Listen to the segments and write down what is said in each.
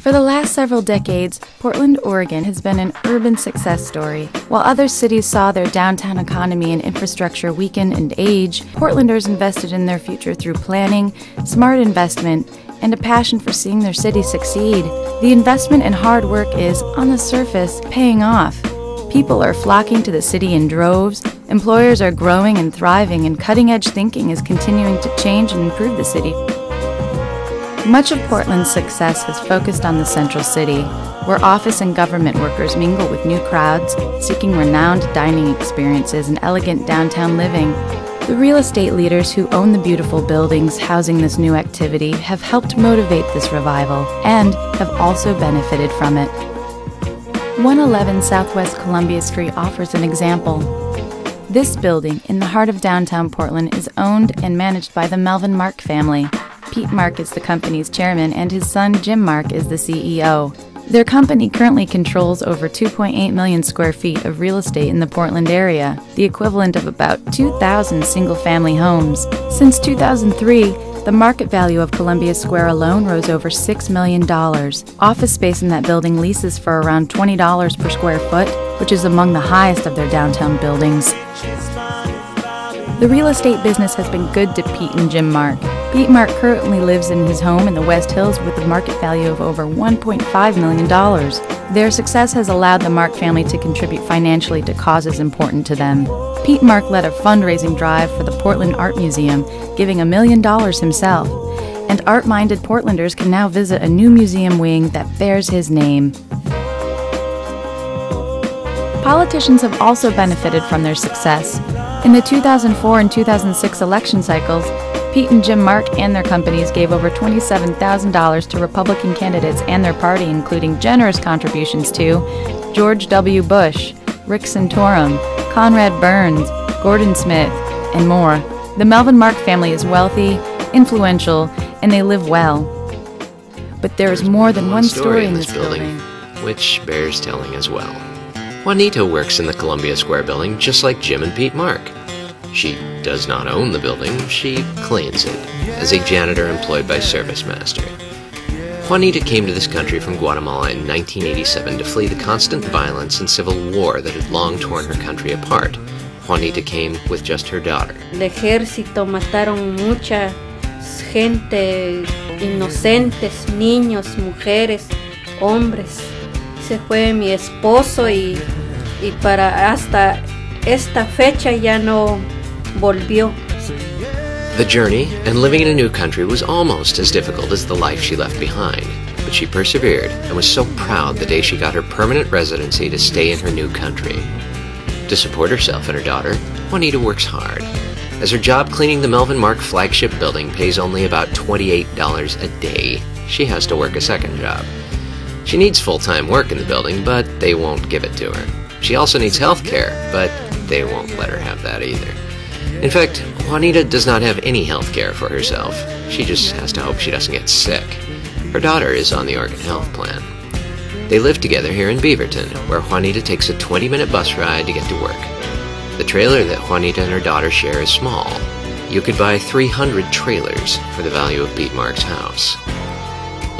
For the last several decades, Portland, Oregon has been an urban success story. While other cities saw their downtown economy and infrastructure weaken and age, Portlanders invested in their future through planning, smart investment, and a passion for seeing their city succeed. The investment and hard work is, on the surface, paying off. People are flocking to the city in droves, employers are growing and thriving, and cutting-edge thinking is continuing to change and improve the city. Much of Portland's success has focused on the central city, where office and government workers mingle with new crowds, seeking renowned dining experiences and elegant downtown living. The real estate leaders who own the beautiful buildings housing this new activity have helped motivate this revival and have also benefited from it. 111 Southwest Columbia Street offers an example. This building, in the heart of downtown Portland, is owned and managed by the Melvin Mark family. Pete Mark is the company's chairman, and his son Jim Mark is the CEO. Their company currently controls over 2.8 million square feet of real estate in the Portland area, the equivalent of about 2,000 single-family homes. Since 2003, the market value of Columbia Square alone rose over $6 million. Office space in that building leases for around $20 per square foot, which is among the highest of their downtown buildings. The real estate business has been good to Pete and Jim Mark. Pete Mark currently lives in his home in the West Hills with a market value of over $1.5 million. Their success has allowed the Mark family to contribute financially to causes important to them. Pete Mark led a fundraising drive for the Portland Art Museum, giving $1 million himself. And art-minded Portlanders can now visit a new museum wing that bears his name. Politicians have also benefited from their success. In the 2004 and 2006 election cycles, Pete and Jim Mark and their companies gave over $27,000 to Republican candidates and their party, including generous contributions to George W. Bush, Rick Santorum, Conrad Burns, Gordon Smith, and more. The Melvin Mark family is wealthy, influential, and they live well. But there is more than one story in this building, which bears telling as well. Juanita works in the Columbia Square building just like Jim and Pete Mark. She does not own the building, she cleans it, as a janitor employed by ServiceMaster. Juanita came to this country from Guatemala in 1987 to flee the constant violence and civil war that had long torn her country apart. Juanita came with just her daughter. El ejército mataron mucha gente, inocentes, niños, mujeres, hombres. Se fue mi esposo y para hasta esta fecha ya no volvió. The journey and living in a new country was almost as difficult as the life she left behind, but she persevered and was so proud the day she got her permanent residency to stay in her new country. To support herself and her daughter, Juanita works hard, as her job cleaning the Melvin Mark flagship building pays only about $28 a day. She has to work a second job. She needs full-time work in the building, but they won't give it to her. She also needs health care, but they won't let her have that either. In fact, Juanita does not have any health care for herself. She just has to hope she doesn't get sick. Her daughter is on the Oregon Health Plan. They live together here in Beaverton, where Juanita takes a 20-minute bus ride to get to work. The trailer that Juanita and her daughter share is small. You could buy 300 trailers for the value of Pete Mark's house.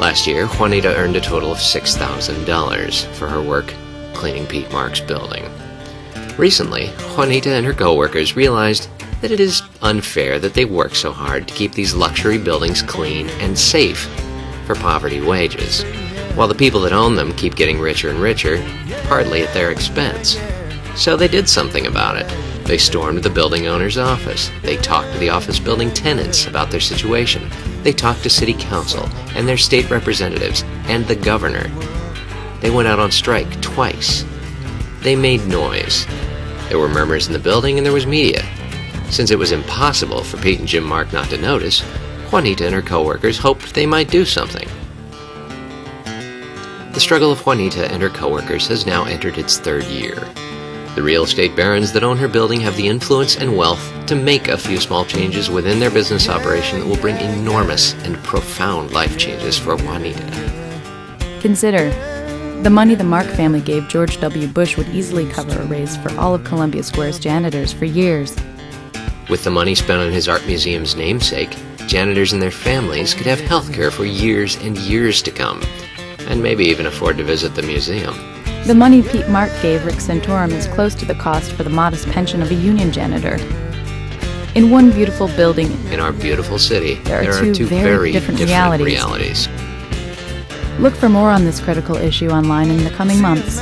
Last year, Juanita earned a total of $6,000 for her work cleaning Pete Mark's building. Recently, Juanita and her co-workers realized that it is unfair that they work so hard to keep these luxury buildings clean and safe for poverty wages, while the people that own them keep getting richer and richer, partly at their expense. So they did something about it. They stormed the building owner's office. They talked to the office building tenants about their situation. They talked to city council and their state representatives and the governor. They went out on strike twice. They made noise. There were murmurs in the building and there was media. Since it was impossible for Pete and Jim Mark not to notice, Juanita and her co-workers hoped they might do something. The struggle of Juanita and her co-workers has now entered its third year. The real estate barons that own her building have the influence and wealth to make a few small changes within their business operation that will bring enormous and profound life changes for Juanita. Consider, the money the Mark family gave George W. Bush would easily cover a raise for all of Columbia Square's janitors for years. With the money spent on his art museum's namesake, janitors and their families could have health care for years and years to come. and maybe even afford to visit the museum. The money Pete Mark gave Rick Santorum is close to the cost for the modest pension of a union janitor. In one beautiful building in our beautiful city, there are two very different realities. realities. Look for more on this critical issue online in the coming months.